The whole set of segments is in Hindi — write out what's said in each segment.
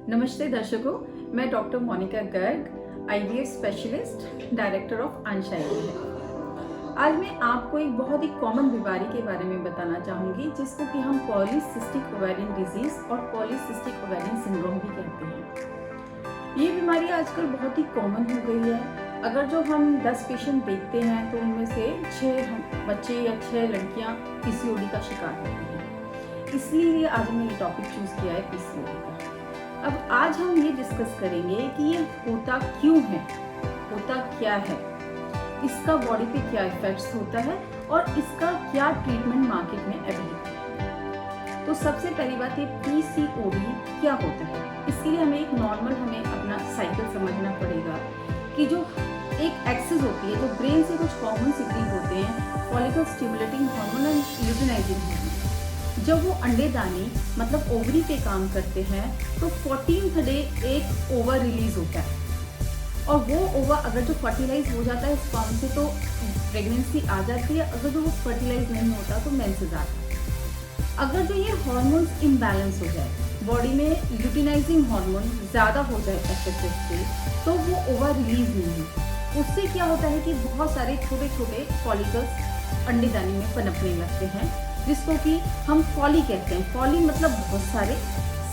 नमस्ते दर्शकों, मैं doctor Monika Garg, IVF specialist, director of Aansha IVF। आज मैं आपको एक बहुत ही कॉमन बीमारी के बारे में बताना चाहूँगी जिसको कि हम पॉलीसिस्टिक ओवेरियन डिजीज और पॉलीसिस्टिक ओवेरियन सिंड्रोम भी कहते हैं। ये बीमारी आजकल बहुत ही कॉमन हो गई है। अगर जो हम 10 पेशेंट देखते हैं तो उनमें से 6 बच्चे या 6 लड़कियाँ PCOD का शिकार होती हैं। इसलिए आज मैंने ये टॉपिक चूज किया है PCOD का। अब आज हम ये डिस्कस करेंगे कि ये होता क्यों है, होता क्या है, इसका बॉडी पे क्या इफेक्ट्स होता है और इसका क्या ट्रीटमेंट मार्केट में अवेलेबल है। तो सबसे पहली बात ये PCOD क्या होता है। इसके लिए हमें हमें अपना साइकिल समझना पड़ेगा कि जो एक एक्सिस होती है, जो ब्रेन से कुछ हार्मोन सिक्रीट होते हैं, फॉलिकल स्टिमुलेटिंग हार्मोन और ल्यूटिनाइजिंग हार्मोन, जब वो अंडेदानी मतलब ओवरी पे काम करते हैं तो 14th डे एक ओवर रिलीज होता है और वो ओवर अगर जो फर्टिलाइज हो जाता है स्पर्म से तो प्रेगनेंसी आ जाती है। अगर जो वो फर्टिलाइज नहीं होता तो मेंसेस आता है। अगर जो ये हार्मोन्स इम्बैलेंस हो जाए, बॉडी में ल्यूटिनाइजिंग हार्मोन ज़्यादा हो जाए FSH से, तो वो ओवर रिलीज नहीं है। उससे क्या होता है कि बहुत सारे छोटे छोटे फॉलिकल्स अंडेदानी में पनपने लगते हैं, जिसको कि हम फॉली कहते हैं। फॉली मतलब बहुत सारे,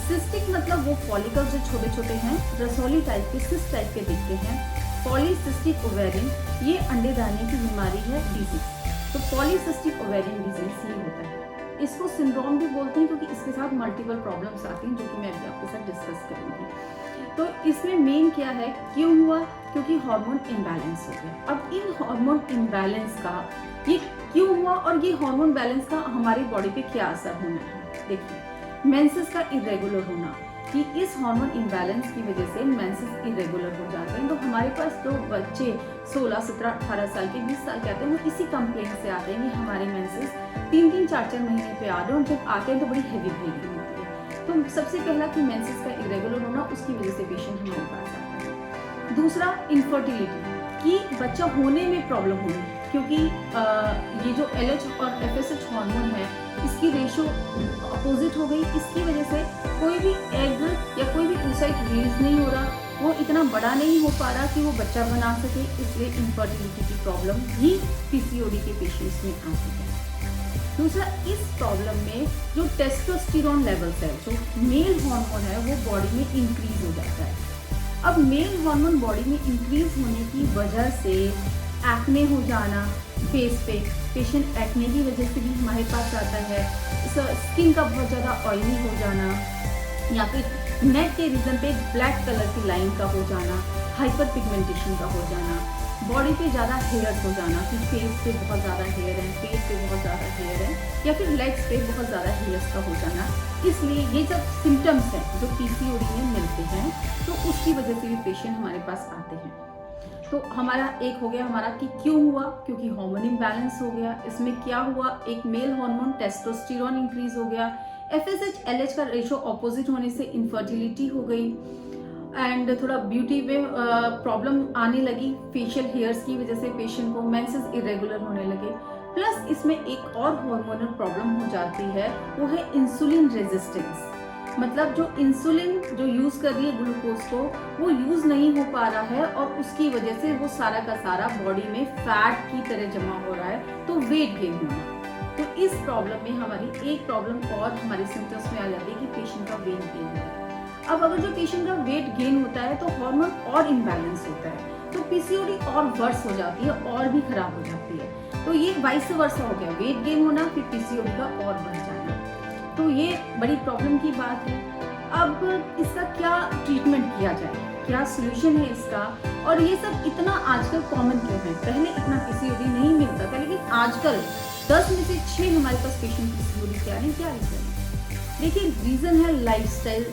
सिस्टिक मतलब वो फॉलिकल जो छोटे छोटे हैं, रसौली टाइप के, सिस्ट टाइप के दिखते हैं। पॉलीसिस्टिक ओवेरियन ये अंडेदानी की बीमारी है डिजीज। तो पॉलीसिस्टिक ओवेरियन डिजीज ये होता है। इसको सिंड्रोम भी बोलते हैं क्योंकि इसके साथ मल्टीपल प्रॉब्लम्स आती हैं, जो कि मैं अभी आपके साथ डिस्कस करूंगी। तो इसमें मेन क्या है, क्यों हुआ, क्योंकि हार्मोन इम्बैलेंस हो गया। अब इन हार्मोन इम्बैलेंस का ये क्यों हुआ और ये हार्मोन बैलेंस का हमारी बॉडी पे क्या असर होना है। देखिए, मेंसेस का इरेगुलर होना, कि इस हार्मोन इम्बैलेंस की वजह से मेंसेस इरेगुलर हो जाते हैं। तो हमारे पास जो बच्चे 16, 17, 18 साल के, 20 साल के आते हैं, वो इसी कंप्लेंट से आते हैं कि हमारे मेंसेस 3-3, 4-4 महीने पे आ रहे हैं और जब आते हैं तो बड़ी हैवी ब्लीडिंग होती है। तो सबसे पहला कि मेंसेस का इरेगुलर होना, उसकी वजह से पेशेंट हमारे पास आता है। दूसरा, इनफर्टिलिटी, कि बच्चा होने में प्रॉब्लम होनी, क्योंकि ये जो LH और FSH हार्मोन है, इसकी रेशो अपोजिट हो गई। इसकी वजह से कोई भी एग या कोई भी oocyte रिलीज नहीं हो रहा, वो इतना बड़ा नहीं हो पा रहा कि वो बच्चा बना सके। इसलिए इनफर्टिलिटी की प्रॉब्लम भी PCOD के पेशेंट्स में आती है। दूसरा, इस प्रॉब्लम में जो टेस्टोस्टेरोन लेवल्स है, जो मेल हार्मोन है, वो बॉडी में इंक्रीज हो जाता है। अब मेल हार्मोन बॉडी में इंक्रीज होने की वजह से एक्ने हो जाना, फेस पे पेशेंट एक्ने की वजह से भी हमारे पास आता है। स्किन का बहुत ज़्यादा ऑयली हो जाना, या फिर नेक के रीजन पे ब्लैक कलर की लाइन का हो जाना, हाइपर पिगमेंटेशन का हो जाना, बॉडी पे ज़्यादा हेयर्स हो जाना, कि फेस पे बहुत ज़्यादा हेयर है, पेट पे बहुत ज़्यादा हेयर है, या फिर लेग्स पे बहुत ज़्यादा हेयर्स का हो जाना। इसलिए ये जब सिम्टम्स हैं जो PCOD में मिलते हैं, तो उसकी वजह से भी पेशेंट हमारे पास आते हैं। तो हमारा एक हो गया हमारा कि क्यों हुआ, क्योंकि हार्मोन इम्बैलेंस हो गया। इसमें क्या हुआ, एक मेल हार्मोन टेस्टोस्टेरोन इंक्रीज हो गया, FSH LH का रेशो ऑपोजिट होने से इनफर्टिलिटी हो गई, एंड थोड़ा ब्यूटी में प्रॉब्लम आने लगी, फेशियल हेयर्स की वजह से पेशेंट को मेंसेस इरेगुलर होने लगे। प्लस इसमें एक और हार्मोनल प्रॉब्लम हो जाती है, वो है इंसुलिन रेजिस्टेंस। मतलब जो इंसुलिन जो यूज कर रही है ग्लूकोज को, वो यूज नहीं हो पा रहा है और उसकी वजह से वो सारा का सारा बॉडी में फैट की तरह जमा हो रहा है, तो वेट गेन होना। तो इस प्रॉब्लम में हमारी एक प्रॉब्लम और हमारे सिम्टम्स में आ जाती है कि पेशेंट का वेट गेन होता है। अब अगर जो पेशेंट का वेट गेन होता है तो हार्मोन और इम्बैलेंस होता है, तो PCOD और वर्स हो जाती है और भी खराब हो जाती है। तो ये वाइस वर्सा हो गया, वेट गेन होना फिर PCOD का और बढ़ जाना। तो ये बड़ी प्रॉब्लम की बात है। अब इसका क्या ट्रीटमेंट किया जाए, क्या सोल्यूशन है इसका, और ये सब इतना आजकल कॉमन क्यों है। पहले इतना PCOD नहीं मिलता था, लेकिन आजकल 10 में से 6 हमारे पास पेशेंट PCOD क्या है। क्या रीजन है? देखिए, रीजन है लाइफस्टाइल,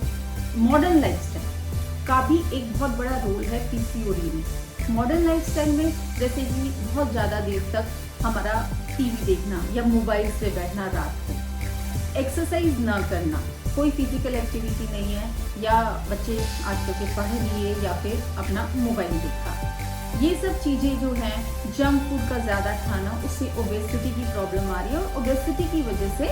मॉडर्न लाइफस्टाइल का भी एक बहुत बड़ा रोल है PCOD में। मॉडर्न लाइफस्टाइल में जैसे कि बहुत ज़्यादा देर तक हमारा TV देखना या मोबाइल से बैठना रात को, एक्सरसाइज ना करना, कोई फिजिकल एक्टिविटी नहीं है, या बच्चे आजकल के पढ़ लिए या फिर अपना मोबाइल देखा, ये सब चीज़ें जो हैं, जंक फूड का ज़्यादा खाना, उससे ओबेसिटी की प्रॉब्लम आ रही है और ओबेसिटी की वजह से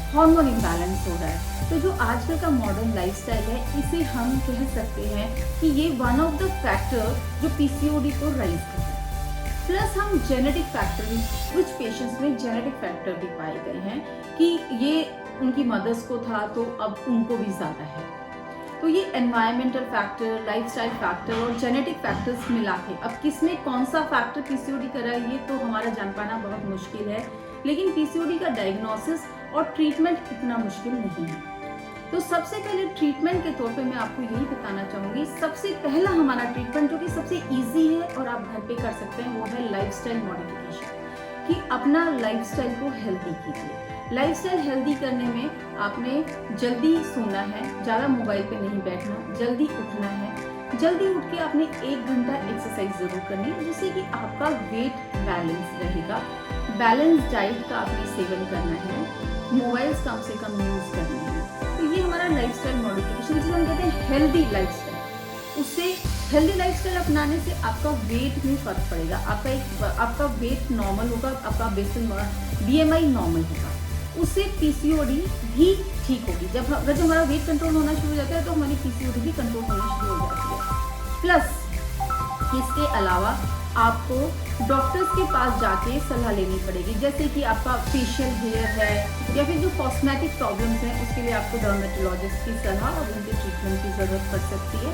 हार्मोन इम्बैलेंस हो रहा है। तो जो आजकल का मॉडर्न लाइफस्टाइल है, इसे हम कह सकते हैं कि ये वन ऑफ द फैक्टर जो पीसीओडी को राइज कर रहा है। प्लस हम जेनेटिक फैक्टर, कुछ पेशेंट्स में जेनेटिक फैक्टर भी पाए गए हैं कि ये उनकी मदर्स को था तो अब उनको भी ज़्यादा है। तो ये एनवायरमेंटल फैक्टर, लाइफस्टाइल फैक्टर और जेनेटिक फैक्टर्स मिला के अब किसमें कौन सा फैक्टर पीसीओडी कर रहा है, ये तो हमारा जान पाना बहुत मुश्किल है। लेकिन पीसीओडी का डायग्नोसिस और ट्रीटमेंट इतना मुश्किल नहीं है। तो सबसे पहले ट्रीटमेंट के तौर पे मैं आपको यही बताना चाहूँगी, सबसे पहला हमारा ट्रीटमेंट जो कि सबसे ईजी है और आप घर पे कर सकते हैं, वो है लाइफस्टाइल मॉडिफिकेशन, कि अपना लाइफस्टाइल को हेल्दी कीजिए। लाइफस्टाइल हेल्दी करने में आपने जल्दी सोना है, ज़्यादा मोबाइल पे नहीं बैठना, जल्दी उठना है, जल्दी उठ के आपने 1 घंटा एक्सरसाइज ज़रूर करनी है, जिससे कि आपका वेट बैलेंस रहेगा। बैलेंस डाइट का आपने सेवन करना है, मोबाइल्स कम से कम यूज़ करने हैं। तो ये हमारा लाइफस्टाइल मॉडिफिकेशन, जिसे हम कहते हैं हेल्दी लाइफस्टाइल। उससे हेल्दी लाइफस्टाइल अपनाने से आपका वेट में फर्क पड़ेगा, आपका वेट नॉर्मल होगा, आपका बेसिक BMI नॉर्मल होगा, उससे पीसीओडी भी ठीक होगी। अगर हमारा वेट कंट्रोल होना शुरू हो जाता है तो हमारी पीसीओडी भी कंट्रोल होनी शुरू हो जाती है। प्लस इसके अलावा आपको डॉक्टर्स के पास जाके सलाह लेनी पड़ेगी, जैसे कि आपका फेशियल हेयर है या फिर जो कॉस्मेटिक प्रॉब्लम्स हैं, उसके लिए आपको डर्मेटोलॉजिस्ट की सलाह और उनके ट्रीटमेंट की ज़रूरत पड़ सकती है।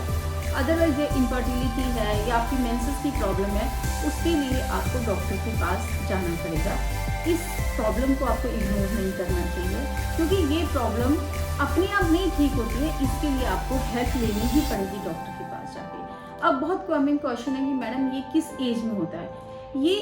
अदरवाइज ये इनफर्टिलिटी है या आपकी मेंसेस की प्रॉब्लम है, उसके लिए आपको डॉक्टर के पास जाना पड़ेगा। इस प्रॉब्लम को आपको इग्नोर नहीं करना चाहिए, क्योंकि ये प्रॉब्लम अपने आप नहीं ठीक होती है, इसके लिए आपको हेल्प लेनी ही पड़ेगी डॉक्टर के पास जाके। अब बहुत कॉमन क्वेश्चन है कि मैडम ये किस एज में होता है? ये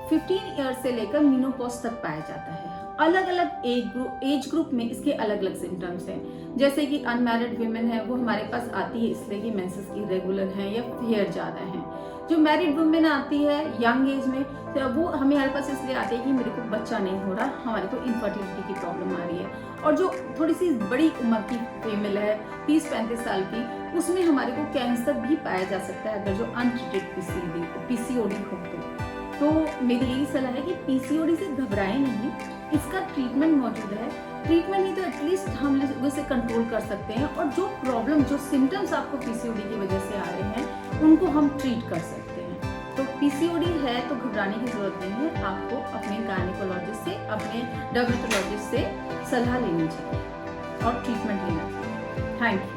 15 ईयर से लेकर मेनोपॉज तक पाया जाता है। अलग अलग एज ग्रुप में इसके अलग अलग सिम्टम्स हैं, जैसे कि अनमैरिड वीमेन है, वो हमारे पास आती है इसलिए कि मेंसेस की रेगुलर हैं या हेयर ज़्यादा हैं। जो मैरिड वुमेन आती है यंग एज में, तो वो हमें हमारे पास इसलिए आती है कि मेरे को बच्चा नहीं हो रहा, हमारे को इनफर्टिलिटी की प्रॉब्लम आ रही है। और जो थोड़ी सी बड़ी उम्र की फीमेल है 30-35 साल की, उसमें हमारे को कैंसर भी पाया जा सकता है, अगर जो अनट्रीटेड पीसीओडी हो तो मेरी यही सलाह है कि पीसीओडी से घबराएं नहीं, इसका ट्रीटमेंट मौजूद है। ट्रीटमेंट नहीं तो एटलीस्ट हम इसे कंट्रोल कर सकते हैं, और जो प्रॉब्लम, जो सिम्टम्स आपको पीसीओडी की वजह से आ रहे हैं, उनको हम ट्रीट कर सकते हैं। तो पीसीओडी है तो घबराने की जरूरत नहीं है, आपको अपने गायनेकोलॉजिस्ट से, अपने डर्मेटोलॉजिस्ट से सलाह लेनी चाहिए और ट्रीटमेंट लेना चाहिए। Thank you.